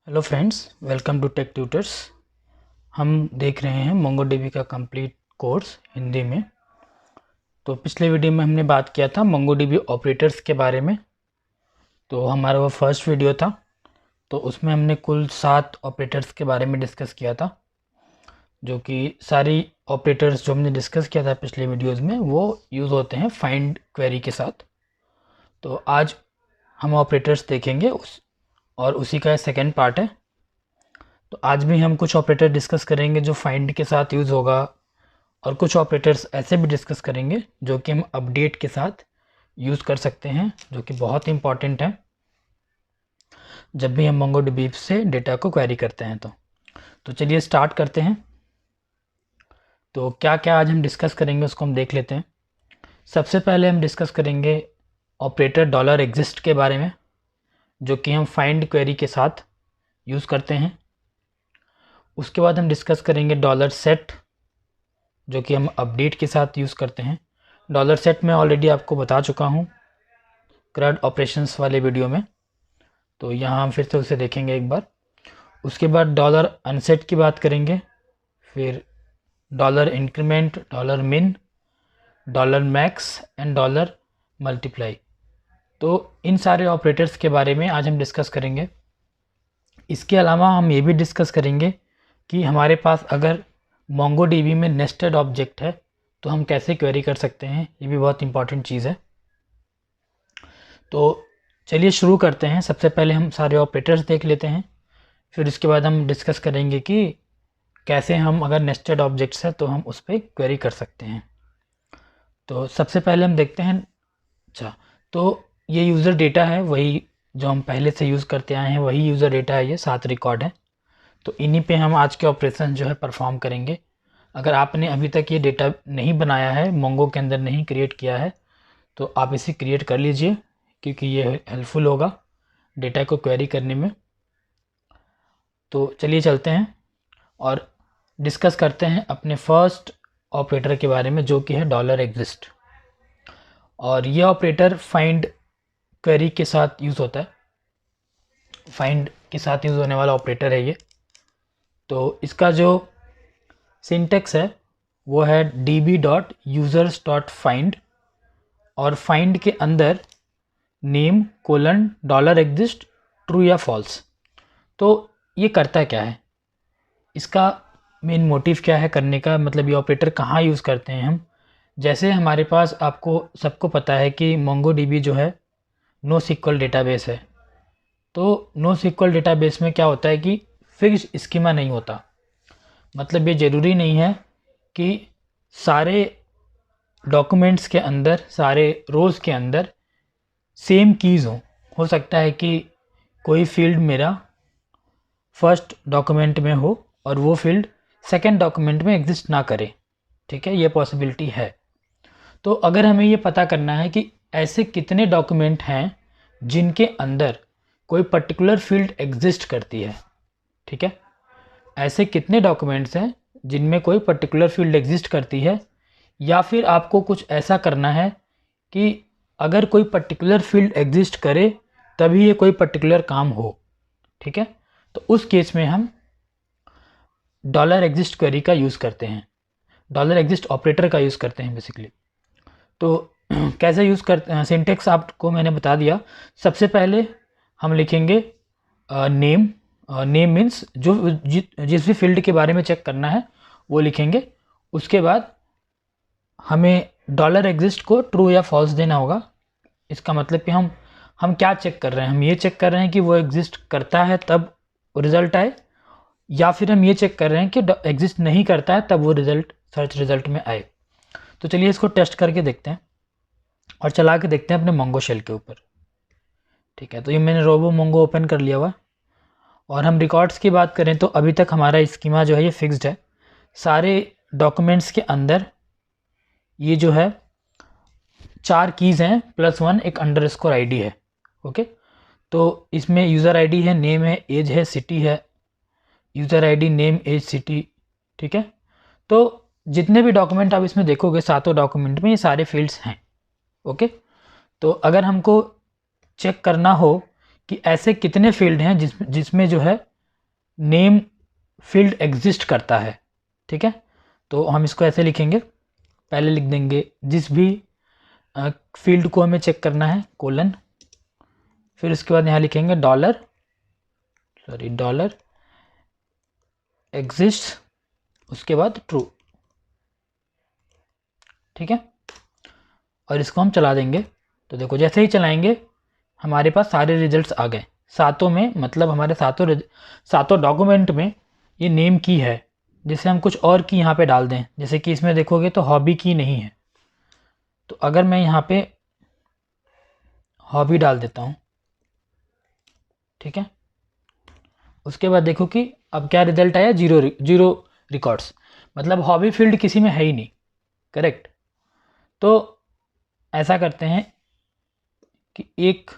Hello friends, welcome to Tech Tutors. हम देख रहे हैं मोंगोडीबी का कंप्लीट कोर्स हिंदी में। तो पिछले वीडियो में हमने बात किया था मोंगोडीबी ऑपरेटर्स के बारे में। तो हमारा वो फर्स्ट वीडियो था, तो उसमें हमने कुल 7 ऑपरेटर्स के बारे में डिस्कस किया था, जो कि सारी ऑपरेटर्स जो हमने डिस्कस किया था पिछले वीडियोज़ में वो यूज़ होते हैं फाइंड क्वेरी के साथ। तो आज हम ऑपरेटर्स देखेंगे और उसी का सेकेंड पार्ट है। तो आज भी हम कुछ ऑपरेटर डिस्कस करेंगे जो फाइंड के साथ यूज़ होगा, और कुछ ऑपरेटर्स ऐसे भी डिस्कस करेंगे जो कि हम अपडेट के साथ यूज़ कर सकते हैं, जो कि बहुत इंपॉर्टेंट है जब भी हम मोंगोडीबी से डेटा को क्वेरी करते हैं। तो चलिए स्टार्ट करते हैं। तो क्या क्या आज हम डिस्कस करेंगे उसको हम देख लेते हैं। सबसे पहले हम डिस्कस करेंगे ऑपरेटर डॉलर एग्जिस्ट के बारे में, जो कि हम फाइंड क्वेरी के साथ यूज़ करते हैं। उसके बाद हम डिस्कस करेंगे डॉलर सेट, जो कि हम अपडेट के साथ यूज़ करते हैं। डॉलर सेट मैं ऑलरेडी आपको बता चुका हूँ CRUD ऑपरेशंस वाले वीडियो में, तो यहाँ हम फिर से उसे देखेंगे एक बार। उसके बाद डॉलर अनसेट की बात करेंगे, फिर dollar increment, dollar min, dollar max and dollar multiply. तो इन सारे ऑपरेटर्स के बारे में आज हम डिस्कस करेंगे। इसके अलावा हम ये भी डिस्कस करेंगे कि हमारे पास अगर मोंगोडीबी में नेस्टेड ऑब्जेक्ट है तो हम कैसे क्वेरी कर सकते हैं, ये भी बहुत इंपॉर्टेंट चीज़ है। तो चलिए शुरू करते हैं। सबसे पहले हम सारे ऑपरेटर्स देख लेते हैं, फिर इसके बाद हम डिस्कस करेंगे कि कैसे हम अगर नेस्टेड ऑब्जेक्ट्स है तो हम उस पर क्वेरी कर सकते हैं। तो सबसे पहले हम देखते हैं। अच्छा, तो ये यूज़र डेटा है, वही जो हम पहले से यूज़ करते आए हैं वही यूज़र डेटा है, ये 7 रिकॉर्ड है। तो इन्हीं पे हम आज के ऑपरेशन जो है परफॉर्म करेंगे। अगर आपने अभी तक ये डेटा नहीं बनाया है, मोंगो के अंदर नहीं क्रिएट किया है, तो आप इसे क्रिएट कर लीजिए, क्योंकि ये हेल्पफुल होगा डेटा को क्वेरी करने में। तो चलिए चलते हैं और डिस्कस करते हैं अपने फर्स्ट ऑपरेटर के बारे में, जो कि है डॉलर एग्जिस्ट। और ये ऑपरेटर फाइंड क्वेरी के साथ यूज़ होता है, फाइंड के साथ यूज़ होने वाला ऑपरेटर है ये। तो इसका जो सिंटेक्स है वो है db.users.find, और फाइंड के अंदर name colon dollar exist true या फॉल्स। तो ये करता क्या है, इसका मेन मोटिव क्या है करने का, मतलब ये ऑपरेटर कहाँ यूज़ करते हैं हम। जैसे हमारे पास, आपको सबको पता है कि मोंगोडीबी जो है नो सिक्वल डेटाबेस है। तो नो सिक्वल डेटाबेस में क्या होता है कि फिक्स्ड स्कीमा नहीं होता। मतलब ये ज़रूरी नहीं है कि सारे डॉक्यूमेंट्स के अंदर, सारे रोज़ के अंदर सेम कीज़ हो सकता है कि कोई फील्ड मेरा फर्स्ट डॉक्यूमेंट में हो और वो फील्ड सेकंड डॉक्यूमेंट में एग्जिस्ट ना करे। ठीक है, ये पॉसिबिलिटी है। तो अगर हमें ये पता करना है कि ऐसे कितने डॉक्यूमेंट हैं जिनके अंदर कोई पर्टिकुलर फील्ड एग्जिस्ट करती है, ठीक है, ऐसे कितने डॉक्यूमेंट्स हैं जिनमें कोई पर्टिकुलर फील्ड एग्जिस्ट करती है, या फिर आपको कुछ ऐसा करना है कि अगर कोई पर्टिकुलर फील्ड एग्जिस्ट करे तभी ये कोई पर्टिकुलर काम हो। ठीक है, तो उस केस में हम डॉलर एग्जिस्ट क्वेरी का यूज़ करते हैं, डॉलर एग्जिस्ट ऑपरेटर का यूज़ करते हैं बेसिकली। तो कैसे यूज़ करते हैं, सिंटेक्स आपको मैंने बता दिया। सबसे पहले हम लिखेंगे नेम, नेम मीन्स जो जिस भी फील्ड के बारे में चेक करना है वो लिखेंगे। उसके बाद हमें डॉलर एग्जिस्ट को ट्रू या फॉल्स देना होगा। इसका मतलब कि हम क्या चेक कर रहे हैं, हम ये चेक कर रहे हैं कि वो एग्जिस्ट करता है तब रिज़ल्ट आए, या फिर हम ये चेक कर रहे हैं कि एग्जिस्ट नहीं करता है तब वो रिज़ल्ट सर्च रिज़ल्ट में आए। तो चलिए इसको टेस्ट करके देखते हैं और चला के देखते हैं अपने मोंगो शेल के ऊपर। ठीक है, तो ये मैंने रोबो मोंगो ओपन कर लिया हुआ। और हम रिकॉर्ड्स की बात करें तो अभी तक हमारा स्कीमा जो है ये फिक्स्ड है। सारे डॉक्यूमेंट्स के अंदर ये जो है 4 कीज़ हैं +1 एक अंडरस्कोर आईडी है। ओके, तो इसमें यूज़र आईडी है, नेम है, एज है, सिटी है, user ID, name, age, city. ठीक है, तो जितने भी डॉक्यूमेंट आप इसमें देखोगे, 7 डॉक्यूमेंट में ये सारे फील्ड्स हैं। ओके, तो अगर हमको चेक करना हो कि ऐसे कितने फील्ड हैं जिसमें जो है नेम फील्ड एग्जिस्ट करता है। ठीक है, तो हम इसको ऐसे लिखेंगे, पहले लिख देंगे जिस भी फील्ड को हमें चेक करना है कोलन, फिर उसके बाद यहाँ लिखेंगे डॉलर एग्जिस्ट, उसके बाद ट्रू। ठीक है, और इसको हम चला देंगे। तो देखो जैसे ही चलाएंगे हमारे पास सारे रिजल्ट्स आ गए सातों में, मतलब हमारे सातों डॉक्यूमेंट में ये नेम की है। जैसे हम कुछ और की यहाँ पे डाल दें, जैसे कि इसमें देखोगे तो हॉबी की नहीं है, तो अगर मैं यहाँ पे हॉबी डाल देता हूँ, ठीक है, उसके बाद देखो कि अब क्या रिजल्ट आया, जीरो रिकॉर्ड्स, मतलब हॉबी फील्ड किसी में है ही नहीं। करेक्ट। तो ऐसा करते हैं कि एक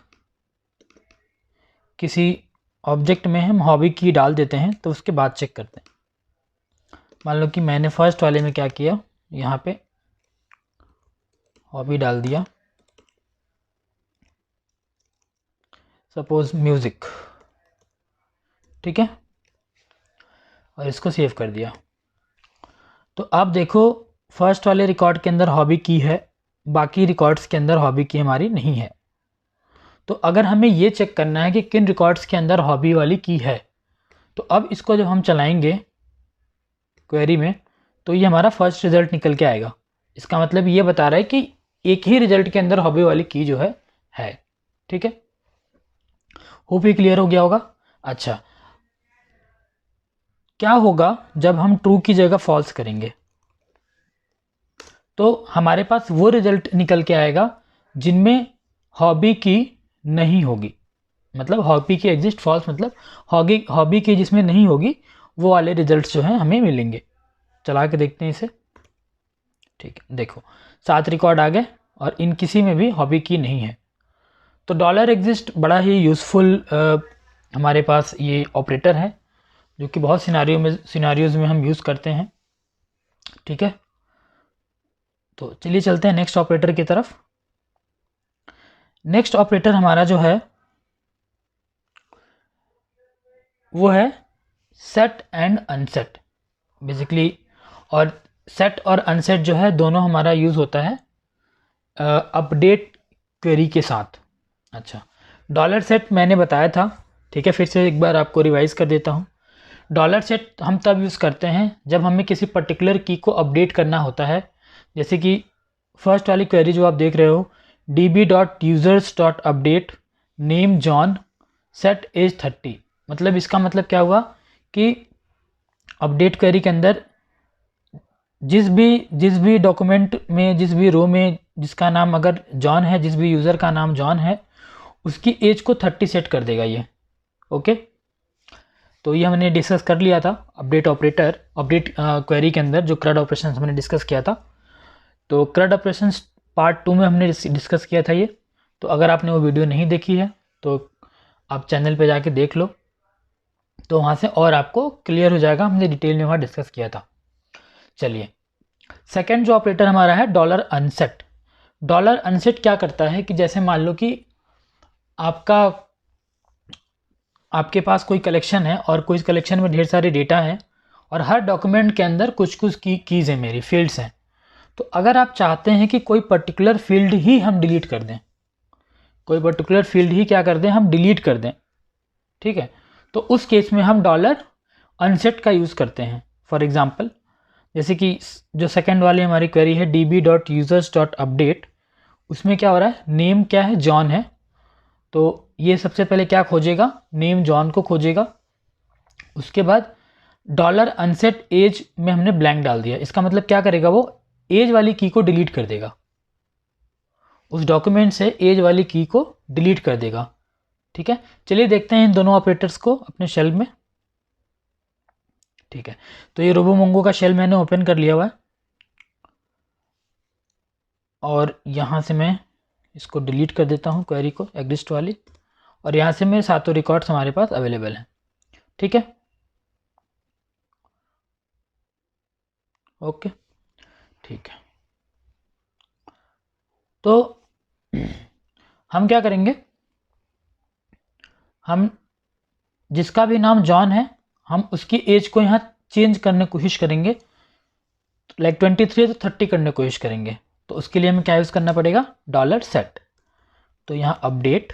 किसी ऑब्जेक्ट में हम हॉबी की डाल देते हैं, तो उसके बाद चेक करते हैं। मान लो कि मैंने फर्स्ट वाले में क्या किया, यहाँ पे हॉबी डाल दिया, सपोज म्यूज़िक। ठीक है, और इसको सेव कर दिया। तो अब देखो फर्स्ट वाले रिकॉर्ड के अंदर हॉबी की है, बाकी रिकॉर्ड्स के अंदर हॉबी की हमारी नहीं है। तो अगर हमें ये चेक करना है कि किन रिकॉर्ड्स के अंदर हॉबी वाली की है, तो अब इसको जब हम चलाएंगे क्वेरी में, तो ये हमारा फर्स्ट रिजल्ट निकल के आएगा। इसका मतलब ये बता रहा है कि एक ही रिजल्ट के अंदर हॉबी वाली की जो है। ठीक है, होप ये क्लियर हो गया होगा। अच्छा, क्या होगा जब हम ट्रू की जगह फॉल्स करेंगे, तो हमारे पास वो रिजल्ट निकल के आएगा जिनमें हॉबी की नहीं होगी, मतलब हॉबी की एग्जिस्ट, फॉल्स मतलब हॉबी की जिसमें नहीं होगी, वो वाले रिजल्ट्स जो हैं हमें मिलेंगे। चला के देखते हैं इसे। ठीक है, देखो 7 रिकॉर्ड आ गए और इन किसी में भी हॉबी की नहीं है। तो डॉलर एग्जिस्ट बड़ा ही यूज़फुल हमारे पास ये ऑपरेटर है, जो कि बहुत सिनारियोज़ में हम यूज़ करते हैं। ठीक है, तो चलिए चलते हैं नेक्स्ट ऑपरेटर की तरफ। नेक्स्ट ऑपरेटर हमारा जो है वो है सेट एंड अनसेट बेसिकली। और सेट और अनसेट जो है दोनों हमारा यूज़ होता है अपडेट क्वेरी के साथ। अच्छा, डॉलर सेट मैंने बताया था, ठीक है, फिर से एक बार आपको रिवाइज कर देता हूँ। डॉलर सेट हम तब यूज़ करते हैं जब हमें किसी पर्टिकुलर की को अपडेट करना होता है। जैसे कि फर्स्ट वाली क्वेरी जो आप देख रहे हो, db.users.update name John set as 30, मतलब इसका मतलब क्या हुआ कि अपडेट क्वेरी के अंदर जिस भी डॉक्यूमेंट में, जिस भी रो में जिसका नाम अगर जॉन है, जिस भी यूज़र का नाम जॉन है, उसकी एज को 30 सेट कर देगा ये। ओके, तो ये हमने डिस्कस कर लिया था अपडेट क्वेरी के अंदर, जो CRUD ऑपरेशन हमने डिस्कस किया था। तो CRUD ऑपरेशन पार्ट 2 में हमने डिस्कस किया था ये। तो अगर आपने वो वीडियो नहीं देखी है तो आप चैनल पे जाके देख लो, तो वहाँ से और आपको क्लियर हो जाएगा, हमने डिटेल में वहाँ डिस्कस किया था। चलिए, सेकेंड जो ऑपरेटर हमारा है डॉलर अनसेट। डॉलर अनसेट क्या करता है कि जैसे मान लो कि आपके पास कोई कलेक्शन है और कोई कलेक्शन में ढेर सारे डेटा हैं और हर डॉक्यूमेंट के अंदर कुछ कीज़ हैं, मेरी फील्ड्स हैं। तो अगर आप चाहते हैं कि कोई पर्टिकुलर फील्ड ही हम डिलीट कर दें, कोई पर्टिकुलर फील्ड ही क्या कर दें, हम डिलीट कर दें, ठीक है, तो उस केस में हम डॉलर अनसेट का यूज़ करते हैं। फॉर एग्जांपल, जैसे कि जो सेकंड वाली हमारी क्वेरी है db.users.update, उसमें क्या हो रहा है, नेम क्या है, जॉन है। तो ये सबसे पहले क्या खोजेगा, नेम जॉन को खोजेगा। उसके बाद डॉलर अनसेट एज में हमने ब्लैंक डाल दिया। इसका मतलब क्या करेगा, वो एज वाली की को डिलीट कर देगा, उस डॉक्यूमेंट से एज वाली की को डिलीट कर देगा। ठीक है, चलिए देखते हैं इन दोनों ऑपरेटर्स को अपने शेल में। ठीक है, तो ये रोबोमोंगो का शेल मैंने ओपन कर लिया हुआ है और यहाँ से मैं इसको डिलीट कर देता हूँ क्वेरी को, एग्जिस्ट वाली, और यहाँ से मेरे सातों रिकॉर्ड्स हमारे पास अवेलेबल हैं। ठीक है, ओके, ठीक है। तो हम क्या करेंगे, हम जिसका भी नाम जॉन है हम उसकी एज को यहाँ चेंज करने की कोशिश करेंगे, लाइक 23 है तो 30 करने की कोशिश करेंगे, तो उसके लिए हमें क्या यूज़ करना पड़ेगा, डॉलर सेट। तो यहाँ अपडेट,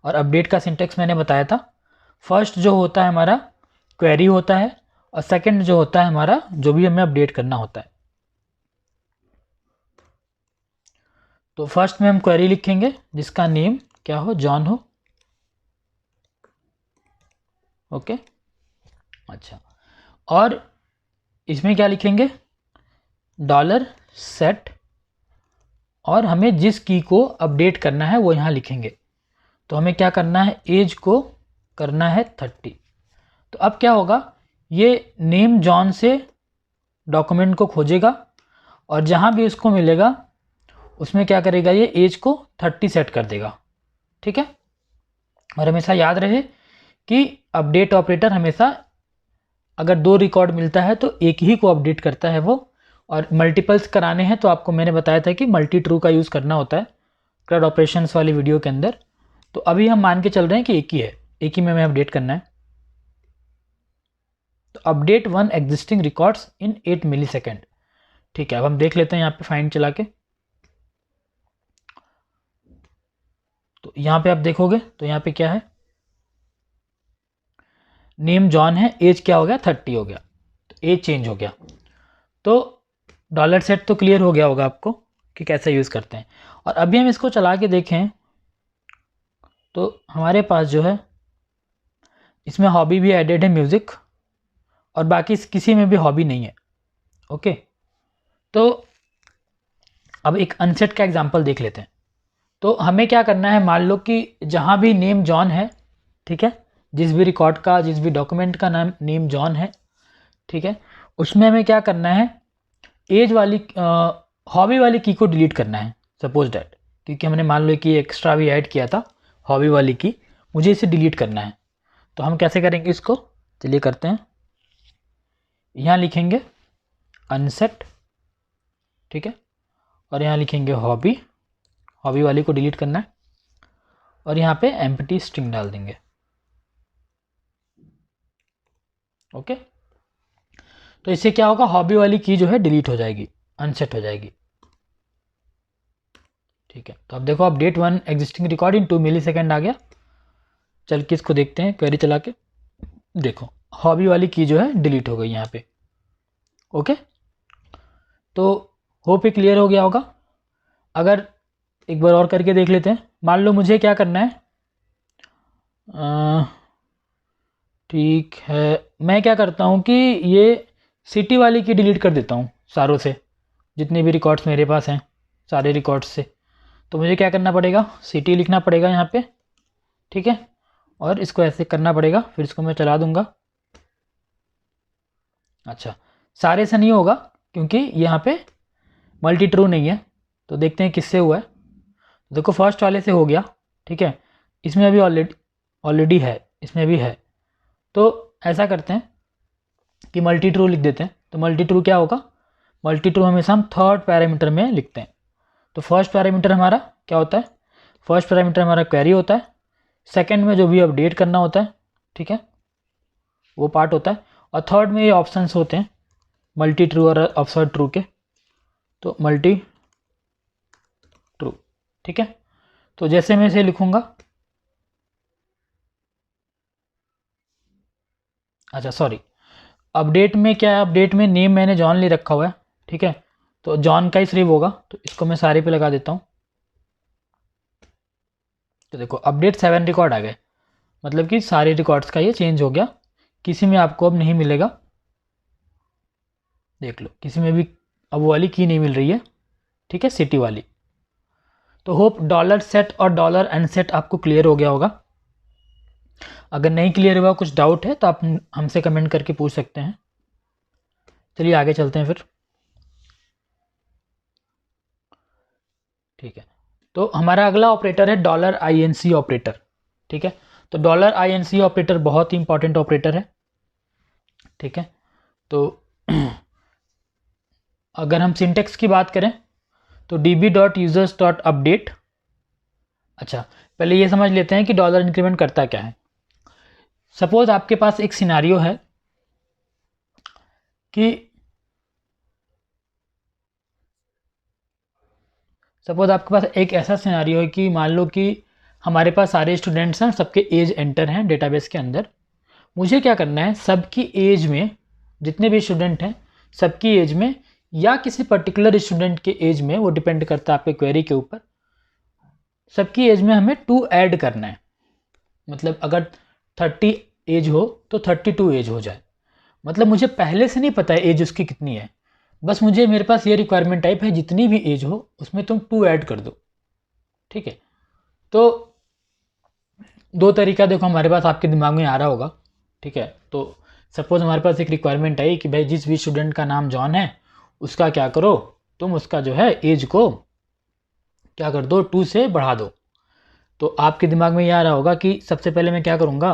और अपडेट का सिंटेक्स मैंने बताया था, फर्स्ट जो होता है हमारा क्वेरी होता है, और सेकंड जो होता है हमारा जो भी हमें अपडेट करना होता है। तो फर्स्ट में हम क्वेरी लिखेंगे जिसका नेम क्या हो, जॉन हो। ओके, अच्छा, और इसमें क्या लिखेंगे, डॉलर सेट, और हमें जिस की को अपडेट करना है वो यहाँ लिखेंगे। तो हमें क्या करना है, एज को करना है 30। तो अब क्या होगा, ये नेम जॉन से डॉक्यूमेंट को खोजेगा, और जहाँ भी उसको मिलेगा उसमें क्या करेगा, ये एज को 30 सेट कर देगा। ठीक है, और हमेशा याद रहे कि अपडेट ऑपरेटर हमेशा अगर 2 रिकॉर्ड मिलता है तो एक ही को अपडेट करता है वो, और मल्टीपल्स कराने हैं तो आपको मैंने बताया था कि मल्टी ट्रू का यूज़ करना होता है CRUD ऑपरेशंस वाली वीडियो के अंदर। तो अभी हम मान के चल रहे हैं कि एक ही है, एक ही में हमें अपडेट करना है। तो update 1 existing records in 8 millisecond. ठीक है, अब हम देख लेते हैं यहाँ पे फाइंड चला के। तो यहाँ पे आप देखोगे तो यहाँ पे क्या है, नेम जॉन है, एज क्या हो गया, 30 हो गया, तो एज चेंज हो गया। तो डॉलर सेट तो क्लियर हो गया होगा आपको कि कैसे यूज़ करते हैं। और अभी हम इसको चला के देखें तो हमारे पास जो है इसमें हॉबी भी एडेड है, म्यूज़िक, और बाकी किसी में भी हॉबी नहीं है। ओके, तो अब एक अनसेट का एग्जांपल देख लेते हैं। तो हमें क्या करना है, मान लो कि जहाँ भी नेम जॉन है, ठीक है, जिस भी रिकॉर्ड का, जिस भी डॉक्यूमेंट का नाम नेम जॉन है, ठीक है, उसमें हमें क्या करना है, एज वाली हॉबी वाली की को डिलीट करना है, सपोज डैट, क्योंकि हमने मान लो कि एक्स्ट्रा भी ऐड किया था हॉबी वाली की, मुझे इसे डिलीट करना है। तो हम कैसे करेंगे इसको, चलिए करते हैं। यहाँ लिखेंगे अनसेट, ठीक है, और यहाँ लिखेंगे हॉबी, हॉबी वाली को डिलीट करना है, और यहाँ पे एम्प्टी स्ट्रिंग डाल देंगे। ओके, तो इससे क्या होगा, हॉबी वाली की जो है डिलीट हो जाएगी, अनसेट हो जाएगी। ठीक है, तो अब देखो update 1 existing record in 2 millisecond आ गया। चल के इसको देखते हैं, क्वेरी चला के देखो, हॉबी वाली की जो है डिलीट हो गई यहाँ पे। ओके, तो होप ये क्लियर हो गया होगा। अगर एक बार और करके देख लेते हैं, मान लो मुझे क्या करना है, ठीक है, मैं क्या करता हूँ कि ये सिटी वाली की डिलीट कर देता हूँ सारों से, जितने भी रिकॉर्ड्स मेरे पास हैं सारे रिकॉर्ड्स से। तो मुझे क्या करना पड़ेगा, सिटी लिखना पड़ेगा यहाँ पे, ठीक है, और इसको ऐसे करना पड़ेगा, फिर इसको मैं चला दूँगा। अच्छा, सारे से नहीं होगा क्योंकि यहाँ पे मल्टी ट्रू नहीं है, तो देखते हैं किससे हुआ है। देखो फर्स्ट वाले से हो गया, ठीक है, इसमें अभी ऑलरेडी है, इसमें भी है। तो ऐसा करते हैं कि मल्टी ट्रू लिख देते हैं। तो मल्टी ट्रू क्या होगा, मल्टी ट्रू हमेशा हम थर्ड पैरामीटर में लिखते हैं। तो फर्स्ट पैरामीटर हमारा क्या होता है, फर्स्ट पैरामीटर हमारा क्वेरी होता है, सेकंड में जो भी अपडेट करना होता है, ठीक है, वो पार्ट होता है, और थर्ड में ये ऑप्शंस होते हैं मल्टी ट्रू और अब्सर्ड ट्रू के। तो मल्टी ट्रू, ठीक है, तो जैसे मैं इसे लिखूंगा, अच्छा सॉरी, अपडेट में क्या है, अपडेट में नेम मैंने जॉन ले रखा हुआ है, ठीक है, तो जॉन का ही सिर्फ होगा, तो इसको मैं सारे पे लगा देता हूँ। तो देखो अपडेट 7 रिकॉर्ड आ गए, मतलब कि सारे रिकॉर्ड्स का ये चेंज हो गया, किसी में आपको अब नहीं मिलेगा, देख लो किसी में भी अब वो वाली की नहीं मिल रही है, ठीक है, सिटी वाली। तो होप डॉलर सेट और डॉलर अनसेट आपको क्लियर हो गया होगा। अगर नहीं क्लियर हुआ, कुछ डाउट है तो आप हमसे कमेंट करके पूछ सकते हैं। चलिए आगे चलते हैं फिर। ठीक है, तो हमारा अगला ऑपरेटर है डॉलर INC ऑपरेटर, ठीक है, तो डॉलर INC ऑपरेटर बहुत ही इंपॉर्टेंट ऑपरेटर है, ठीक है। तो अगर हम सिंटेक्स की बात करें तो db.users.update, अच्छा पहले ये समझ लेते हैं कि डॉलर इंक्रीमेंट करता क्या है। सपोज आपके पास एक सिनारियो है कि सपोज आपके पास एक ऐसा सिनारियो है कि मान लो कि हमारे पास सारे स्टूडेंट्स हैं, सबके एज एंटर हैं डेटाबेस के अंदर। मुझे क्या करना है, सबकी एज में, जितने भी स्टूडेंट हैं सबकी एज में या किसी पर्टिकुलर स्टूडेंट के एज में, वो डिपेंड करता है आपके क्वेरी के ऊपर, सबकी एज में हमें 2 ऐड करना है। मतलब अगर 30 एज हो तो 32 एज हो जाए। मतलब मुझे पहले से नहीं पता है एज उसकी कितनी है, बस मुझे, मेरे पास ये रिक्वायरमेंट टाइप है जितनी भी एज हो उसमें तुम 2 ऐड कर दो। ठीक है, तो 2 तरीका देखो हमारे पास आपके दिमाग में आ रहा होगा। ठीक है, तो सपोज हमारे पास एक रिक्वायरमेंट आई कि भाई जिस भी स्टूडेंट का नाम जॉन है उसका क्या करो, तुम उसका जो है एज को क्या कर दो, 2 से बढ़ा दो। तो आपके दिमाग में ये आ रहा होगा कि सबसे पहले मैं क्या करूँगा,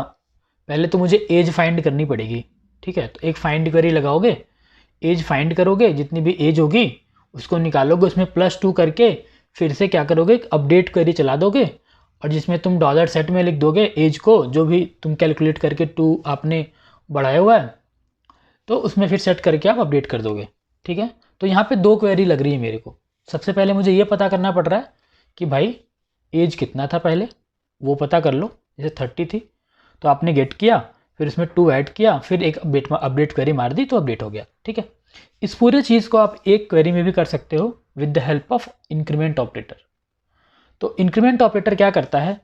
पहले तो मुझे एज फाइंड करनी पड़ेगी। ठीक है, तो एक फाइंड क्वेरी लगाओगे, एज फाइंड करोगे, जितनी भी एज होगी उसको निकालोगे, उसमें +2 करके फिर से क्या करोगे, अपडेट क्वेरी चला दोगे, और जिसमें तुम डॉलर सेट में लिख दोगे एज को, जो भी तुम कैलकुलेट करके 2 आपने बढ़ाया हुआ है, तो उसमें फिर सेट करके आप अपडेट कर दोगे। ठीक है, तो यहाँ पे 2 क्वेरी लग रही है मेरे को। सबसे पहले मुझे ये पता करना पड़ रहा है कि भाई एज कितना था पहले, वो पता कर लो। जैसे 30 थी तो आपने गेट किया, फिर उसमें 2 ऐड किया, फिर एक अपडेट क्वेरी मार दी तो अपडेट हो गया। ठीक है, इस पूरे चीज़ को आप एक क्वेरी में भी कर सकते हो with the help of increment operator. तो इंक्रीमेंट ऑपरेटर क्या करता है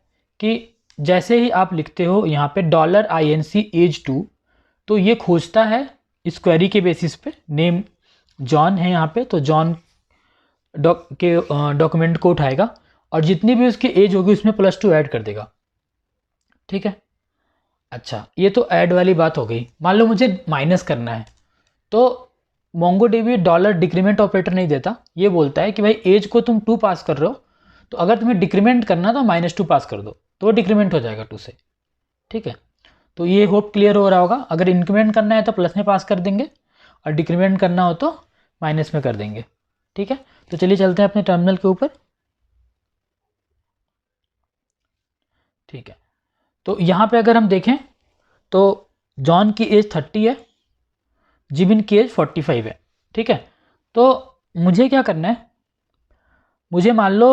कि जैसे ही आप लिखते हो यहाँ पे $INC एज 2, तो ये खोजता है इस क्वेरी के बेसिस पे, नेम जॉन है यहाँ पे, तो जॉन डॉक्यूमेंट को उठाएगा और जितनी भी उसकी एज होगी उसमें +2 ऐड कर देगा। ठीक है, अच्छा ये तो ऐड वाली बात हो गई। मान लो मुझे माइनस करना है, तो मोंगोडीबी डॉलर डिक्रीमेंट ऑपरेटर नहीं देता, ये बोलता है कि भाई एज को तुम 2 पास कर रहे हो, तो अगर तुम्हें डिक्रीमेंट करना तो -2 पास कर दो, तो वो डिक्रीमेंट हो जाएगा 2 से। ठीक है, तो ये होप क्लियर हो रहा होगा। अगर इंक्रीमेंट करना है तो प्लस में पास कर देंगे, और डिक्रीमेंट करना हो तो माइनस में कर देंगे। ठीक है, तो चलिए चलते हैं अपने टर्मिनल के ऊपर। ठीक है, तो यहाँ पे अगर हम देखें तो जॉन की एज 30 है, जिबिन की एज 45 है। ठीक है, तो मुझे क्या करना है, मुझे मान लो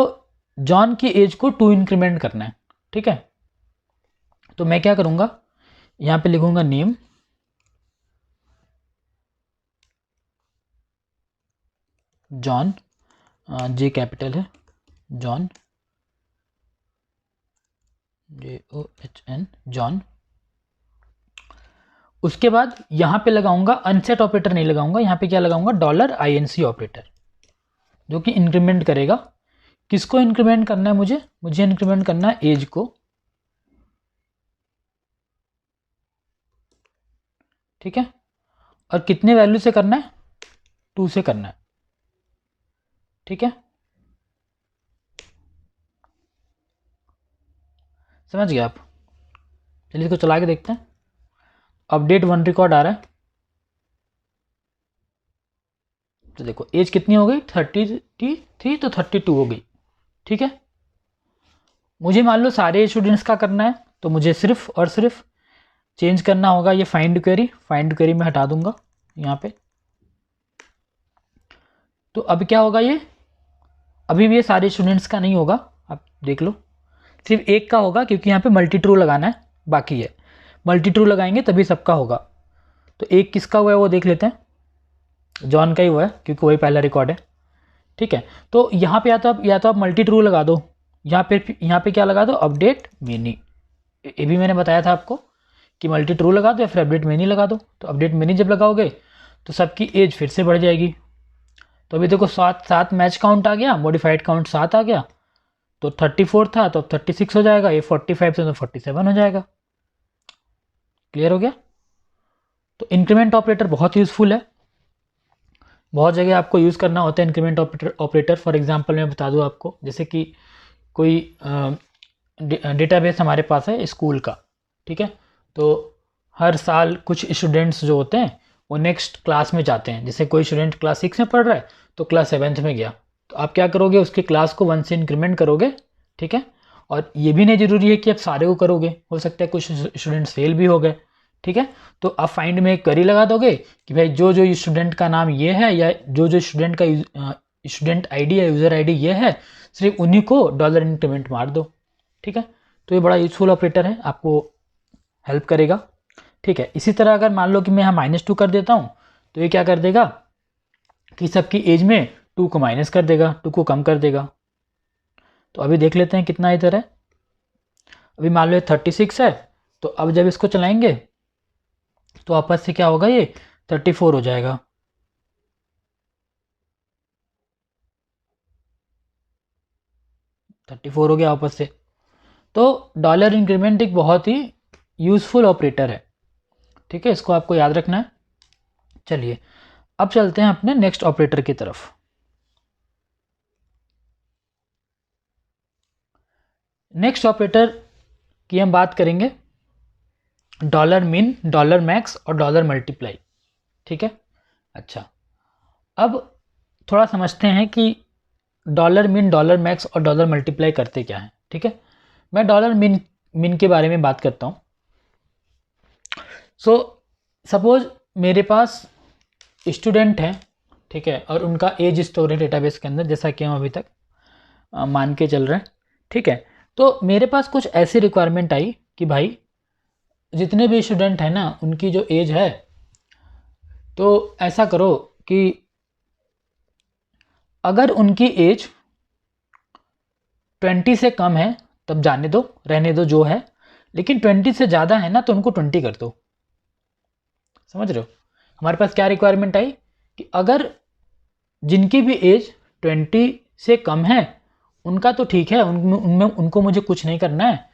जॉन की एज को 2 इंक्रीमेंट करना है। ठीक है, तो मैं क्या करूँगा, यहाँ पे लिखूँगा नेम, जॉन, जे कैपिटल है, जॉन, JOHN, जॉन। उसके बाद यहाँ पे लगाऊंगा, अनसेट ऑपरेटर नहीं लगाऊंगा, यहाँ पे क्या लगाऊंगा, $INC ऑपरेटर, जो कि इंक्रीमेंट करेगा। किसको इंक्रीमेंट करना है, मुझे इंक्रीमेंट करना है एज को। ठीक है, और कितने वैल्यू से करना है, 2 से करना है। ठीक है, समझ गए आप। चलिए इसको चला के देखते हैं। अपडेट 1 रिकॉर्ड आ रहा है, तो देखो एज कितनी हो गई, 33, तो 32 हो गई। ठीक है, मुझे मान लो सारे स्टूडेंट्स का करना है, तो मुझे सिर्फ और सिर्फ चेंज करना होगा ये फाइंड क्वेरी में हटा दूंगा यहाँ पे। तो अब क्या होगा, ये अभी भी ये सारे स्टूडेंट्स का नहीं होगा, आप देख लो, सिर्फ एक का होगा, क्योंकि यहाँ पे मल्टी ट्रू लगाना है, बाकी है। मल्टी ट्रू लगाएंगे तभी सबका होगा। तो एक किसका हुआ है वो देख लेते हैं, जॉन का ही हुआ है क्योंकि वही पहला रिकॉर्ड है। ठीक है, तो यहाँ पे या तो आप मल्टी ट्रू लगा दो, यहाँ पे क्या लगा दो, अपडेट मेनी। ये भी मैंने बताया था आपको कि मल्टी ट्रू लगा दो या फिर अपडेट मेनी लगा दो। तो अपडेट मेनी जब लगाओगे तो सबकी एज फिर से बढ़ जाएगी। तो अभी देखो 7 मैच काउंट आ गया, मॉडिफाइड काउंट 7 आ गया, तो 34 था तो अब 36 हो जाएगा, ये 45 से तो 47 हो जाएगा। क्लियर हो गया। तो इंक्रीमेंट ऑपरेटर बहुत यूज़फुल है, बहुत जगह आपको यूज़ करना होता है इंक्रीमेंट ऑपरेटर। फॉर एग्जांपल मैं बता दूं आपको, जैसे कि कोई डेटाबेस हमारे पास है स्कूल का। ठीक है, तो हर साल कुछ स्टूडेंट्स जो होते हैं वो नेक्स्ट क्लास में जाते हैं। जैसे कोई स्टूडेंट क्लास 6 में पढ़ रहा है तो क्लास 7th में गया, तो आप क्या करोगे, उसकी क्लास को 1 से इंक्रीमेंट करोगे। ठीक है, और ये भी नहीं ज़रूरी है कि आप सारे को करोगे, हो सकता है कुछ स्टूडेंट्स फेल भी हो गए, ठीक है। तो आप फाइंड में एक करी लगा दोगे कि भाई जो जो स्टूडेंट का नाम ये है या जो जो स्टूडेंट का स्टूडेंट आईडी या यूज़र आईडी ये है, सिर्फ उन्हीं को डॉलर इंक्रीमेंट मार दो, ठीक है। तो ये बड़ा यूजफुल ऑपरेटर है, आपको हेल्प करेगा, ठीक है। इसी तरह अगर मान लो कि मैं यहाँ -2 कर देता हूँ तो ये क्या कर देगा कि सबकी एज में 2 को माइनस कर देगा, 2 को कम कर देगा। तो अभी देख लेते हैं कितना इधर है। अभी मान लो 36 है, तो अब जब इसको चलाएंगे तो आपस से क्या होगा, ये 34 हो जाएगा। $34 हो गया आपस से। तो डॉलर इंक्रीमेंट एक बहुत ही यूज़फुल ऑपरेटर है, ठीक है, इसको आपको याद रखना है। चलिए अब चलते हैं अपने नेक्स्ट ऑपरेटर की तरफ। नेक्स्ट ऑपरेटर की हम बात करेंगे डॉलर मिन, डॉलर मैक्स और डॉलर मल्टीप्लाई, ठीक है। अच्छा, अब थोड़ा समझते हैं कि डॉलर मिन, डॉलर मैक्स और डॉलर मल्टीप्लाई करते क्या हैं, ठीक है। मैं डॉलर मिन के बारे में बात करता हूँ। सो सपोज मेरे पास स्टूडेंट हैं, ठीक है, और उनका एज स्टोर है डेटाबेस के अंदर, जैसा कि हम अभी तक मान के चल रहे हैं, ठीक है। तो मेरे पास कुछ ऐसी रिक्वायरमेंट आई कि भाई जितने भी स्टूडेंट हैं ना उनकी जो एज है, तो ऐसा करो कि अगर उनकी एज 20 से कम है तब जाने दो, रहने दो जो है, लेकिन 20 से ज़्यादा है ना तो उनको 20 कर दो। समझ रहे हो, हमारे पास क्या रिक्वायरमेंट आई कि अगर जिनकी भी एज 20 से कम है उनका तो ठीक है, उनमें उनको मुझे कुछ नहीं करना है,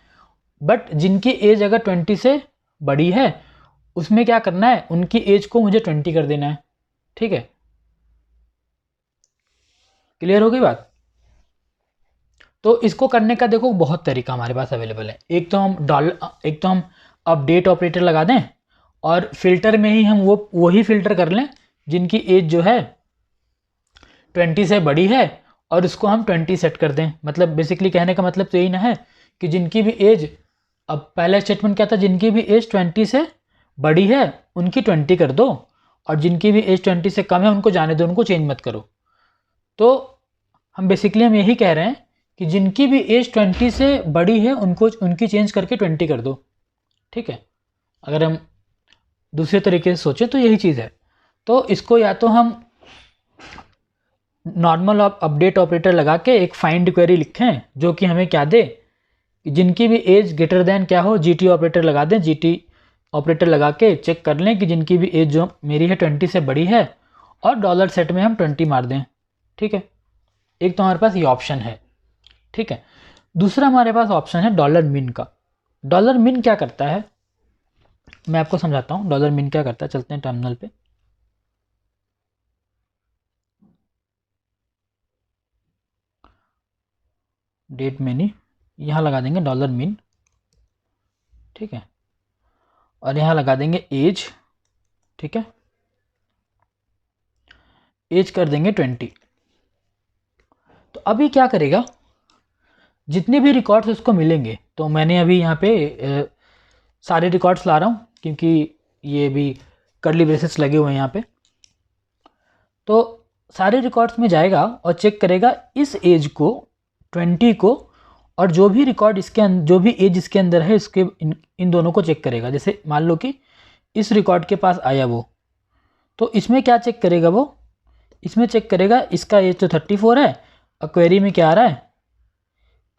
बट जिनकी एज अगर 20 से बड़ी है उसमें क्या करना है, उनकी एज को मुझे 20 कर देना है, ठीक है। क्लियर हो गई बात। तो इसको करने का देखो बहुत तरीका हमारे पास अवेलेबल है। एक तो हम अपडेट ऑपरेटर लगा दें और फिल्टर में ही हम वही फिल्टर कर लें जिनकी एज जो है 20 से बड़ी है और उसको हम 20 सेट कर दें। मतलब बेसिकली कहने का मतलब तो यही ना है कि जिनकी भी एज, अब पहला स्टेटमेंट क्या था, जिनकी भी एज 20 से बड़ी है उनकी 20 कर दो और जिनकी भी एज 20 से कम है उनको जाने दो, उनको चेंज मत करो। तो हम यही कह रहे हैं कि जिनकी भी एज 20 से बड़ी है उनको उनकी चेंज करके 20 कर दो, ठीक है। अगर हम दूसरे तरीके से सोचें तो यही चीज़ है। तो इसको या तो हम नॉर्मल अपडेट ऑपरेटर लगा के एक फाइंड क्वेरी लिखें जो कि हमें क्या दे कि जिनकी भी एज ग्रेटर देन क्या हो, जीटी ऑपरेटर लगा दें, जीटी ऑपरेटर लगा के चेक कर लें कि जिनकी भी एज जो मेरी है 20 से बड़ी है और डॉलर सेट में हम 20 मार दें, ठीक है। एक तो हमारे पास ये ऑप्शन है, ठीक है। दूसरा हमारे पास ऑप्शन है डॉलर मिन का। डॉलर मिन क्या करता है मैं आपको समझाता हूँ। डॉलर मिन क्या करता है, चलते हैं टर्मिनल पे। डेट मेनी यहाँ लगा देंगे डॉलर मिन, ठीक है, और यहाँ लगा देंगे एज, ठीक है, एज कर देंगे 20। तो अभी क्या करेगा, जितने भी रिकॉर्ड्स उसको मिलेंगे, तो मैंने अभी यहाँ पे सारे रिकॉर्ड्स ला रहा हूँ क्योंकि ये भी कर्ली ब्रेसेस लगे हुए हैं यहाँ पे। तो सारे रिकॉर्ड्स में जाएगा और चेक करेगा इस एज को, 20 को, और जो भी रिकॉर्ड इसके जो भी एज इसके अंदर है इसके इन दोनों को चेक करेगा। जैसे मान लो कि इस रिकॉर्ड के पास आया वो, तो इसमें क्या चेक करेगा वो, इसमें चेक करेगा इसका एज तो 34 है और क्वेरी में क्या आ रहा है,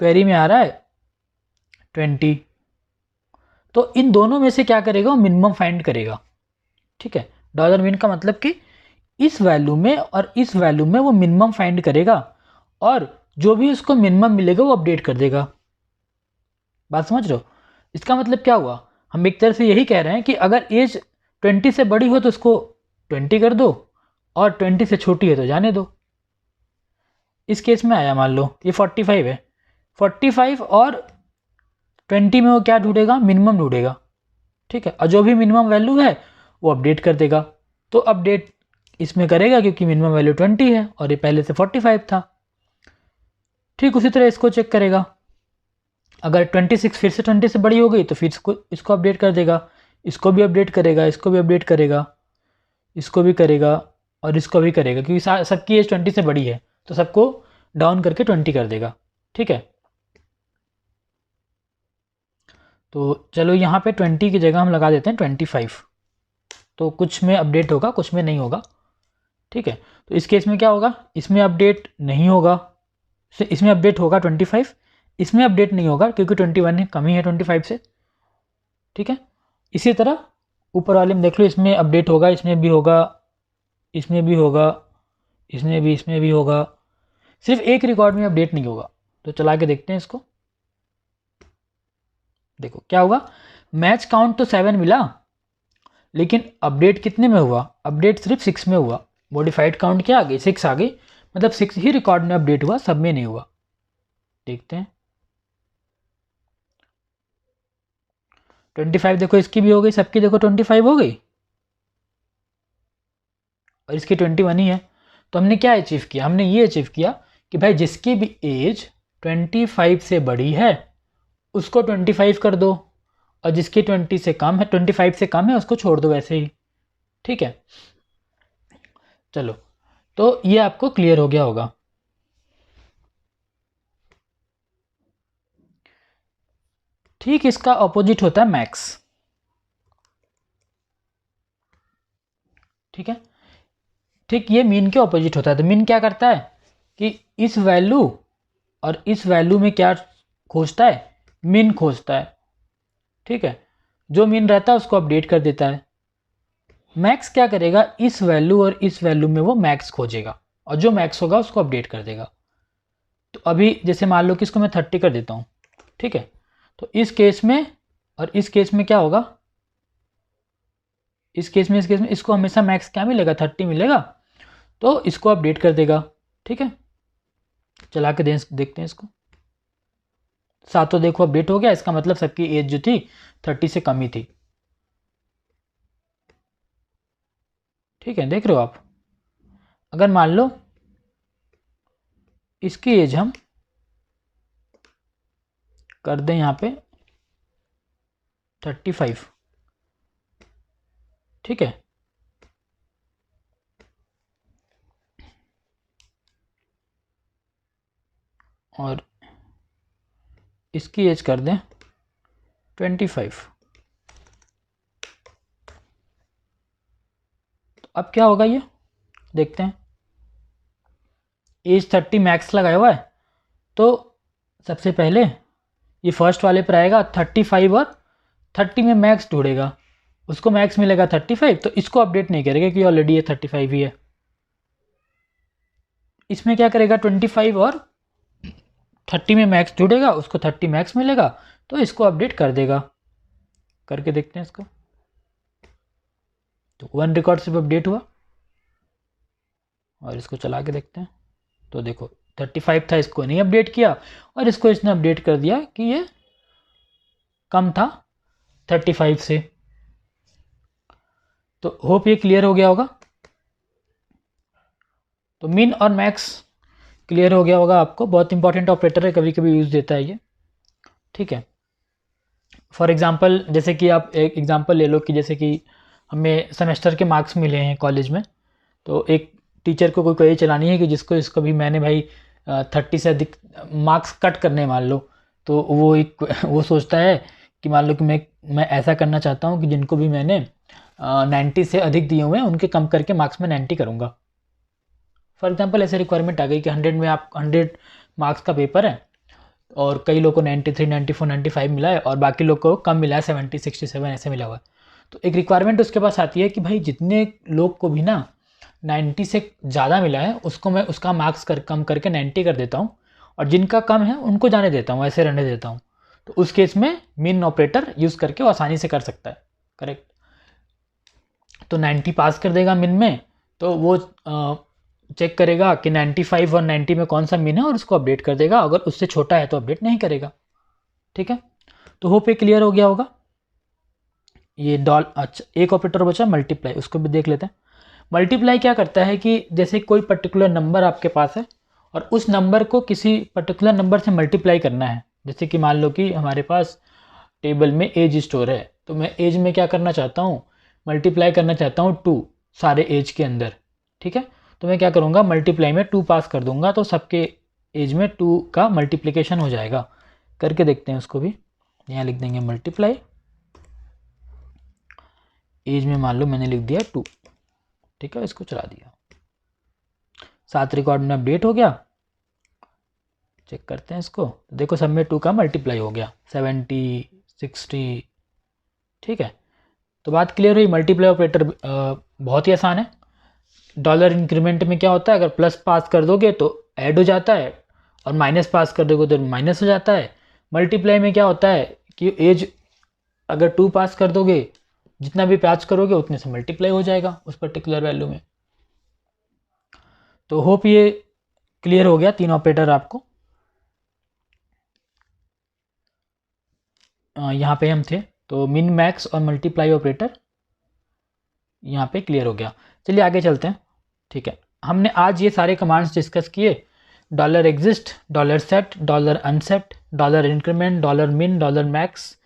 क्वेरी में आ रहा है 20। तो इन दोनों में से क्या करेगा वो मिनिमम फाइंड करेगा, ठीक है। डॉलर मिन का मतलब कि इस वैल्यू में और इस वैल्यू में वो मिनिमम फाइंड करेगा और जो भी उसको मिनिमम मिलेगा वो अपडेट कर देगा। बात समझ रहे हो, इसका मतलब क्या हुआ, हम एक तरह से यही कह रहे हैं कि अगर एज 20 से बड़ी हो तो उसको 20 कर दो और 20 से छोटी है तो जाने दो। इस केस में आया मान लो ये 45 है, 45 और 20 में वो क्या ढूंढेगा, मिनिमम ढूंढेगा, ठीक है, और जो भी मिनिमम वैल्यू है वो अपडेट कर देगा। तो अपडेट इसमें करेगा क्योंकि मिनिमम वैल्यू 20 है और ये पहले से 45 था। ठीक उसी तरह इसको चेक करेगा, अगर 26 फिर से 20 से बड़ी हो गई तो फिर इसको अपडेट कर देगा, इसको भी अपडेट करेगा, इसको भी अपडेट करेगा, इसको भी करेगा और इसको भी करेगा, क्योंकि सबकी एज 20 से बड़ी है तो सबको डाउन करके 20 कर देगा। ठीक है, तो चलो यहाँ पे 20 की जगह हम लगा देते हैं 25, तो कुछ में अपडेट होगा कुछ में नहीं होगा। ठीक है, तो इस केस में क्या होगा, इसमें अपडेट नहीं होगा, इसमें अपडेट होगा 25, इसमें अपडेट नहीं होगा क्योंकि 21 है, कम ही है 25 से। ठीक है, इसी तरह ऊपर वाले में देख लो, इसमें अपडेट होगा, इसमें भी होगा, इसमें भी होगा, इसमें भी होगा, सिर्फ एक रिकॉर्ड में अपडेट नहीं होगा। तो चला के देखते हैं इसको। देखो क्या हुआ, मैच काउंट तो 7 मिला, लेकिन अपडेट कितने में हुआ, अपडेट सिर्फ 6 में हुआ। मॉडिफाइड काउंट क्या आ गई, 6 आ गई, मतलब 6 ही रिकॉर्ड में अपडेट हुआ, सब में नहीं हुआ। देखते हैं 25 देखो, इसकी भी हो गई, सबकी देखो 25 हो गई और इसकी 21 ही है। तो हमने क्या अचीव किया, हमने ये अचीव किया कि भाई जिसकी भी एज 25 से बड़ी है उसको 25 कर दो, और जिसकी 20 से कम है, 25 से कम है, उसको छोड़ दो वैसे ही। ठीक है, चलो, तो ये आपको क्लियर हो गया होगा। ठीक, इसका ऑपोजिट होता है मैक्स। ठीक है, ठीक, ये मीन के ऑपोजिट होता है। तो मीन क्या करता है कि इस वैल्यू और इस वैल्यू में क्या खोजता है, मीन खोजता है। ठीक है, जो मीन रहता है उसको अपडेट कर देता है। मैक्स क्या करेगा, इस वैल्यू और इस वैल्यू में वो मैक्स खोजेगा और जो मैक्स होगा उसको अपडेट कर देगा। तो अभी जैसे मान लो कि इसको मैं 30 कर देता हूँ। ठीक है, तो इस केस में और इस केस में क्या होगा, इस केस में इसको हमेशा मैक्स क्या मिलेगा, 30 मिलेगा, तो इसको अपडेट कर देगा। ठीक है, चला के देखते हैं इसको। सातों देखो अपडेट हो गया, इसका मतलब सबकी एज जो थी 30 से कम ही थी। ठीक है, देख रहे हो आप। अगर मान लो इसकी एज हम कर दें यहाँ पे 35। ठीक है, और इसकी एज कर दें 25। तो अब क्या होगा, ये देखते हैं। एज 30 मैक्स लगाया हुआ है, तो सबसे पहले ये फर्स्ट वाले पर आएगा 35 और 30 में मैक्स ढूंढेगा, उसको मैक्स मिलेगा 35, तो इसको अपडेट नहीं करेगा क्योंकि ऑलरेडी ये 35 ही है। इसमें क्या करेगा, 25 और 30 में मैक्स ढूंढेगा, उसको 30 मैक्स मिलेगा, तो इसको अपडेट कर देगा। करके देखते हैं इसको। तो 1 रिकॉर्ड सिर्फ अपडेट हुआ, और इसको चला के देखते हैं। तो देखो 35 था, इसको नहीं अपडेट किया, और इसको इसने अपडेट कर दिया कि ये कम था 35 से। तो होप ये क्लियर हो गया होगा। तो मिन और मैक्स क्लियर हो गया होगा आपको, बहुत इंपॉर्टेंट ऑपरेटर है, कभी कभी यूज़ देता है ये। ठीक है, फॉर एग्जांपल जैसे कि आप एक एग्जांपल ले लो कि जैसे कि हमें सेमेस्टर के मार्क्स मिले हैं कॉलेज में, तो एक टीचर को कोई क्वेरी चलानी है कि जिसको इसको भी मैंने भाई 30 से अधिक मार्क्स कट करने मान लो, तो वो सोचता है कि मान लो कि मैं ऐसा करना चाहता हूँ कि जिनको भी मैंने 90 से अधिक दिए हुए हैं उनके कम करके मार्क्स में 90 करूँगा। फॉर एग्जांपल ऐसे रिक्वायरमेंट आ गई कि 100 में आप 100 मार्क्स का पेपर है और कई लोगों को 93, 94, 95 मिला है और बाकी लोग को कम मिला है, 70, 67 ऐसे मिला हुआ है। तो एक रिक्वायरमेंट उसके पास आती है कि भाई जितने लोग को भी ना 90 से ज़्यादा मिला है उसको मैं उसका मार्क्स कम करके 90 कर देता हूँ, और जिनका कम है उनको जाने देता हूँ, ऐसे रहने देता हूँ। तो उस केस में मिन ऑपरेटर यूज़ करके वो आसानी से कर सकता है। करेक्ट, तो 90 पास कर देगा मिन में, तो वो चेक करेगा कि 95 और 90 में कौन सा मिन है और उसको अपडेट कर देगा, अगर उससे छोटा है तो अपडेट नहीं करेगा। ठीक है, तो होप ये क्लियर हो गया होगा। ये अच्छा एक ऑपरेटर बचा मल्टीप्लाई, उसको भी देख लेते हैं। मल्टीप्लाई क्या करता है कि जैसे कोई पर्टिकुलर नंबर आपके पास है और उस नंबर को किसी पर्टिकुलर नंबर से मल्टीप्लाई करना है, जैसे कि मान लो कि हमारे पास टेबल में एज स्टोर है, तो मैं एज में क्या करना चाहता हूँ, मल्टीप्लाई करना चाहता हूँ 2 सारे एज के अंदर, ठीक है। तो मैं क्या करूँगा, मल्टीप्लाई में 2 पास कर दूंगा, तो सबके एज में 2 का मल्टीप्लिकेशन हो जाएगा। करके देखते हैं उसको भी। यहाँ लिख देंगे मल्टीप्लाई, एज में मान लो मैंने लिख दिया 2, ठीक है। इसको चला दिया, 7 रिकॉर्ड में अपडेट हो गया। चेक करते हैं इसको, तो देखो सब में 2 का मल्टीप्लाई हो गया, 70 60, ठीक है। तो बात क्लियर हुई। मल्टीप्लाई ऑपरेटर बहुत ही आसान है। डॉलर इंक्रीमेंट में क्या होता है, अगर प्लस पास कर दोगे तो ऐड हो जाता है, और माइनस पास कर दोगे तो माइनस हो जाता है। मल्टीप्लाई में क्या होता है कि एज अगर 2 पास कर दोगे, जितना भी पास करोगे उतने से मल्टीप्लाई हो जाएगा उस पर्टिकुलर वैल्यू में। तो होप ये क्लियर हो गया 3 ऑपरेटर आपको। यहाँ पे हम थे, तो मिन मैक्स और मल्टीप्लाई ऑपरेटर यहाँ पे क्लियर हो गया। चलिए आगे चलते हैं, ठीक है। हमने आज ये सारे कमांड्स डिस्कस किए, dollar exist, dollar set, dollar unset, dollar increment, dollar min, dollar max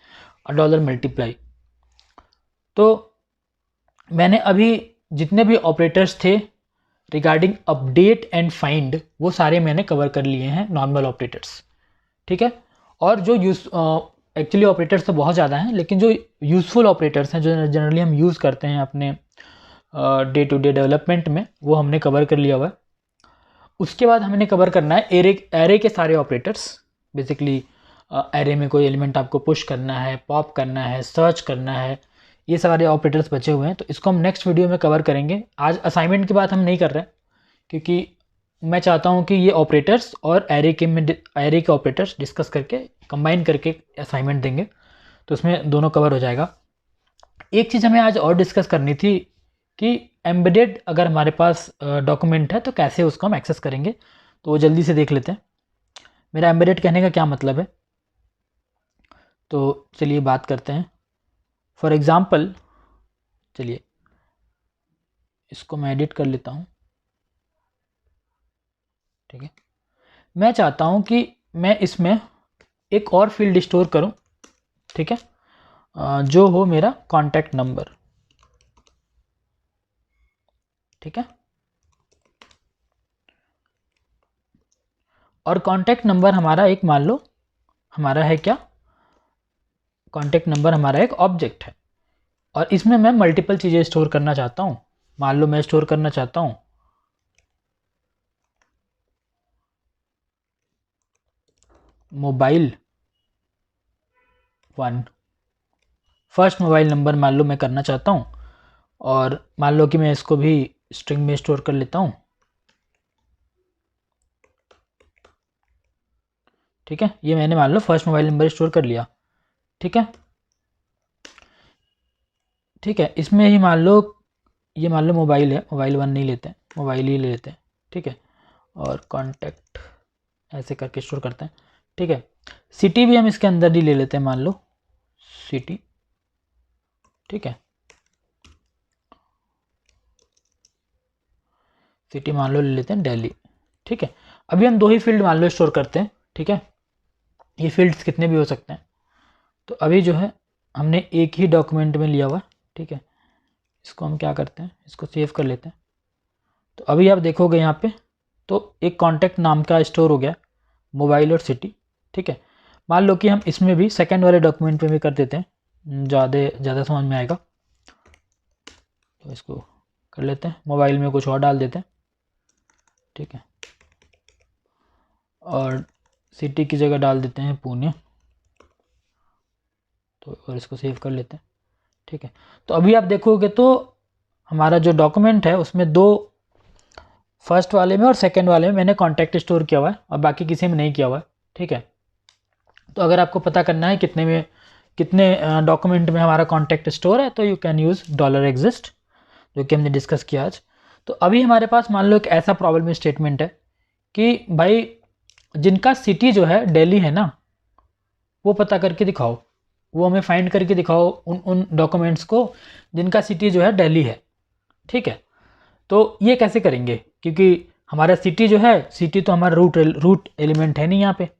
और डॉलर मल्टीप्लाई। तो मैंने अभी जितने भी ऑपरेटर्स थे रिगार्डिंग अपडेट एंड फाइंड, वो सारे मैंने कवर कर लिए हैं, नॉर्मल ऑपरेटर्स, ठीक है। और जो एक्चुअली ऑपरेटर्स तो बहुत ज़्यादा हैं, लेकिन जो यूज़फुल ऑपरेटर्स हैं, जो जनरली हम यूज़ करते हैं अपने डे टू डे डेवलपमेंट में, वो हमने कवर कर लिया हुआ है। उसके बाद हमने कवर करना है एरे के सारे ऑपरेटर्स। बेसिकली एरे में कोई एलिमेंट आपको पुश करना है, पॉप करना है, सर्च करना है, ये सारे ऑपरेटर्स बचे हुए हैं। तो इसको हम नेक्स्ट वीडियो में कवर करेंगे। आज असाइनमेंट की बात हम नहीं कर रहे हैं, क्योंकि मैं चाहता हूँ कि ये ऑपरेटर्स और एरे के ऑपरेटर्स डिस्कस करके कंबाइन करके असाइनमेंट देंगे, तो उसमें दोनों कवर हो जाएगा। एक चीज़ हमें आज और डिस्कस करनी थी कि एम्बेडेड अगर हमारे पास डॉक्यूमेंट है तो कैसे उसको हम एक्सेस करेंगे, तो वो जल्दी से देख लेते हैं। मेरा एम्बेडेड कहने का क्या मतलब है, तो चलिए बात करते हैं। फॉर एग्ज़ाम्पल, चलिए इसको मैं एडिट कर लेता हूँ, ठीक है। मैं चाहता हूँ कि मैं इसमें एक और फील्ड स्टोर करूँ, ठीक है, जो हो मेरा कॉन्टैक्ट नंबर, ठीक है। और कॉन्टैक्ट नंबर हमारा एक, मान लो हमारा है क्या, कॉन्टैक्ट नंबर हमारा एक ऑब्जेक्ट है, और इसमें मैं मल्टीपल चीज़ें स्टोर करना चाहता हूँ। मान लो मैं स्टोर करना चाहता हूँ मोबाइल 1, फर्स्ट मोबाइल नंबर मान लो मैं करना चाहता हूँ, और मान लो कि मैं इसको भी स्ट्रिंग में स्टोर कर लेता हूँ, ठीक है। ये मैंने मान लो फर्स्ट मोबाइल नंबर स्टोर कर लिया, ठीक है, ठीक है। इसमें ही मान लो, ये मान लो मोबाइल है, मोबाइल 1 नहीं लेते हैं, मोबाइल ही ले लेते हैं, ठीक है। और कॉन्टैक्ट ऐसे करके स्टोर करते हैं, ठीक है। सिटी भी हम इसके अंदर ही ले लेते हैं, मान लो सिटी, ठीक है। सिटी मान लो ले लेते हैं दिल्ली, ठीक है। अभी हम 2 ही फील्ड मान लो स्टोर करते हैं, ठीक है। ये फील्ड्स कितने भी हो सकते हैं। तो अभी जो है हमने एक ही डॉक्यूमेंट में लिया हुआ, ठीक है। इसको हम क्या करते हैं, इसको सेव कर लेते हैं। तो अभी आप देखोगे यहाँ पे, तो एक कॉन्टैक्ट नाम का स्टोर हो गया, मोबाइल और सिटी, ठीक है। मान लो कि हम इसमें भी सेकंड वाले डॉक्यूमेंट में भी कर देते हैं, ज़्यादा समझ में आएगा। तो इसको कर लेते हैं, मोबाइल में कुछ और डाल देते हैं, ठीक है। और सिटी की जगह डाल देते हैं पुणे, तो और इसको सेव कर लेते हैं, ठीक है। तो अभी आप देखोगे तो हमारा जो डॉक्यूमेंट है उसमें 2, फर्स्ट वाले में और सेकंड वाले में मैंने कॉन्टैक्ट स्टोर किया हुआ है, और बाकी किसी में नहीं किया हुआ है, ठीक है। तो अगर आपको पता करना है कितने डॉक्यूमेंट में हमारा कॉन्टैक्ट स्टोर है, तो you can use dollar exist, जो कि हमने डिस्कस किया आज। तो अभी हमारे पास मान लो एक ऐसा प्रॉब्लम स्टेटमेंट है कि भाई जिनका सिटी जो है दिल्ली है ना, वो पता करके दिखाओ, वो हमें फाइंड करके दिखाओ उन डॉक्यूमेंट्स को जिनका सिटी जो है दिल्ली है, ठीक है। तो ये कैसे करेंगे, क्योंकि हमारा सिटी जो है, सिटी तो हमारा रूट एलिमेंट है नहीं यहाँ पे,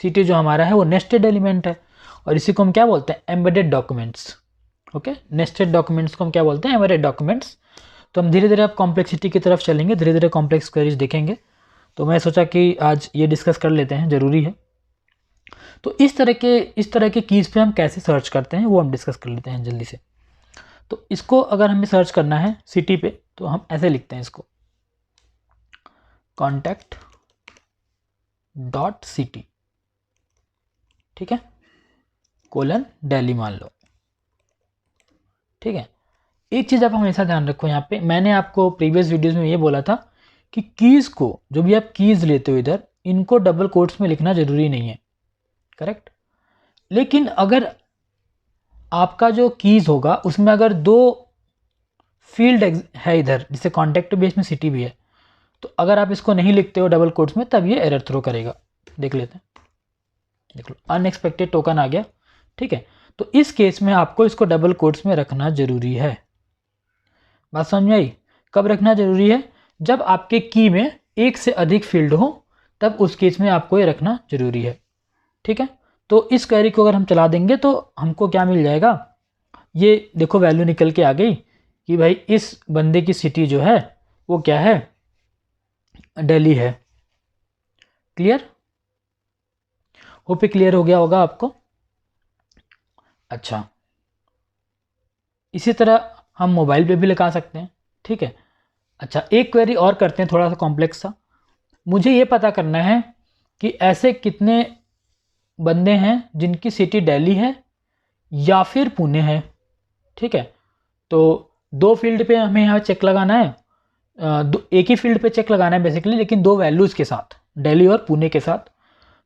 सिटी जो हमारा है वो नेस्टेड एलिमेंट है, और इसी को हम क्या बोलते हैं, embedded documents. Okay, nested documents को हम क्या बोलते हैं, एम्बेडेड डॉक्यूमेंट्स। तो हम धीरे धीरे अब कॉम्प्लेक्सिटी की तरफ चलेंगे, धीरे धीरे कॉम्प्लेक्स क्वेरीज देखेंगे। तो मैं सोचा कि आज ये डिस्कस कर लेते हैं, ज़रूरी है। तो इस तरह के कीज़ पे हम कैसे सर्च करते हैं वो हम डिस्कस कर लेते हैं जल्दी से। तो इसको अगर हमें सर्च करना है सिटी पे तो हम ऐसे लिखते हैं इसको, कॉन्टैक्ट डॉट सिटी, ठीक है, कोलन दिल्ली मान लो, ठीक है। एक चीज़ आप हमेशा ध्यान रखो, यहाँ पे मैंने आपको प्रीवियस वीडियोस में ये बोला था कि कीज़ को, जो भी आप कीज़ लेते हो इधर, इनको डबल कोट्स में लिखना ज़रूरी नहीं है, करेक्ट। लेकिन अगर आपका जो कीज़ होगा उसमें अगर दो फील्ड है इधर, जैसे कॉन्टैक्ट बेस में सिटी भी है, तो अगर आप इसको नहीं लिखते हो डबल कोट्स में तब ये एरर थ्रो करेगा। देख लेते हैं, देख लो, अनएक्सपेक्टेड टोकन आ गया, ठीक है। तो इस केस में आपको इसको डबल कोट्स में रखना जरूरी है। बात समझ में आई? कब रखना जरूरी है? जब आपके की में एक से अधिक फील्ड हो, तब उस केस में आपको ये रखना जरूरी है, ठीक है। तो इस क्वेरी को अगर हम चला देंगे तो हमको क्या मिल जाएगा, ये देखो वैल्यू निकल के आ गई कि भाई इस बंदे की सिटी जो है वो क्या है, दिल्ली है। क्लियर? होप क्लियर हो गया होगा आपको। अच्छा, इसी तरह हम मोबाइल पे भी लगा सकते हैं, ठीक है। अच्छा, एक क्वेरी और करते हैं, थोड़ा सा कॉम्प्लेक्स सा। मुझे ये पता करना है कि ऐसे कितने बंदे हैं जिनकी सिटी दिल्ली है या फिर पुणे है, ठीक है। तो दो फील्ड पे हमें यहाँ चेक लगाना है, एक ही फील्ड पे चेक लगाना है बेसिकली, लेकिन दो वैल्यूज़ के साथ, दिल्ली और पुणे के साथ।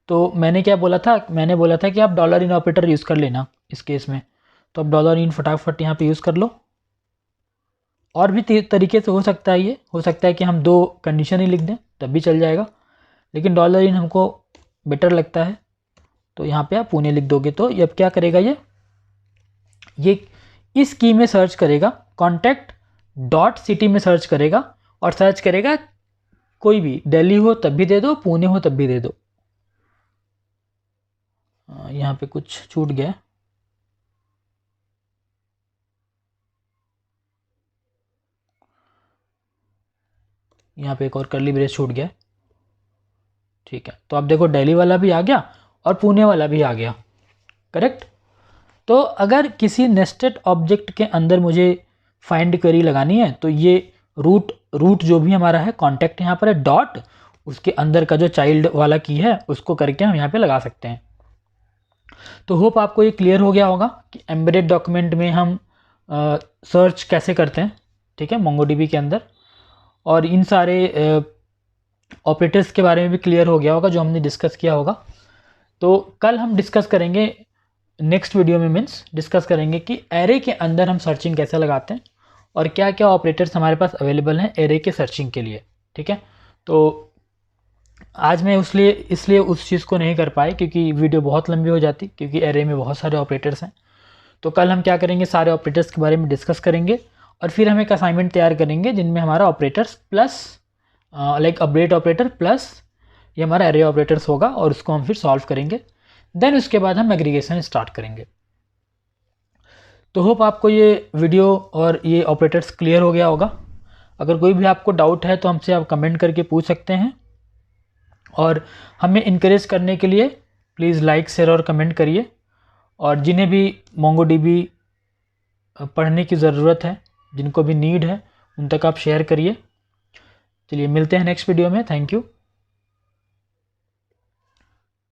तो मैंने क्या बोला था, मैंने बोला था कि आप डॉलर इन ऑपरेटर यूज़ कर लेना इस केस में। तो अब डॉलर इन फटाफट यहाँ पे यूज़ कर लो। और भी तरीके से हो सकता है, ये हो सकता है कि हम दो कंडीशन ही लिख दें तब भी चल जाएगा, लेकिन डॉलर इन हमको बेटर लगता है। तो यहाँ पे आप पुणे लिख दोगे तो ये अब क्या करेगा, ये इस की में सर्च करेगा, कॉन्टैक्ट डॉट सिटी में सर्च करेगा, और सर्च करेगा कोई भी, दिल्ली हो तब भी दे दो, पुणे हो तब भी दे दो। यहाँ पे कुछ छूट गया, यहाँ पे एक और कर्ली ब्रेस छूट गया, ठीक है। तो अब देखो दिल्ली वाला भी आ गया और पुणे वाला भी आ गया, करेक्ट। तो अगर किसी नेस्टेड ऑब्जेक्ट के अंदर मुझे फाइंड क्वेरी लगानी है तो ये रूट जो भी हमारा है, कॉन्टैक्ट यहाँ पर है, डॉट उसके अंदर का जो चाइल्ड वाला की है उसको करके हम यहाँ पे लगा सकते हैं। तो होप आपको ये क्लियर हो गया होगा कि एम्बेडेड डॉक्यूमेंट में हम सर्च कैसे करते हैं, ठीक है, मोंगोडीबी के अंदर। और इन सारे ऑपरेटर्स के बारे में भी क्लियर हो गया होगा जो हमने डिस्कस किया होगा। तो कल हम डिस्कस करेंगे, नेक्स्ट वीडियो में मीन्स डिस्कस करेंगे कि एरे के अंदर हम सर्चिंग कैसे लगाते हैं और क्या क्या ऑपरेटर्स हमारे पास अवेलेबल हैं एरे के सर्चिंग के लिए, ठीक है। तो आज मैं इसलिए उस चीज़ को नहीं कर पाए क्योंकि वीडियो बहुत लंबी हो जाती, क्योंकि एरे में बहुत सारे ऑपरेटर्स हैं। तो कल हम क्या करेंगे, सारे ऑपरेटर्स के बारे में डिस्कस करेंगे और फिर हम एक असाइनमेंट तैयार करेंगे जिनमें हमारा operators plus like update operator plus ये हमारा एरे ऑपरेटर्स होगा और उसको हम फिर सॉल्व करेंगे। देन उसके बाद हम एग्रीगेशन स्टार्ट करेंगे। तो होप आपको ये वीडियो और ये ऑपरेटर्स क्लियर हो गया होगा। अगर कोई भी आपको डाउट है तो हमसे आप कमेंट करके पूछ सकते हैं, और हमें इनकरेज करने के लिए प्लीज़ लाइक शेयर और कमेंट करिए। और जिन्हें भी मोंगोडीबी पढ़ने की ज़रूरत है, जिनको भी नीड है, उन तक आप शेयर करिए। चलिए मिलते हैं नेक्स्ट वीडियो में। Thank you.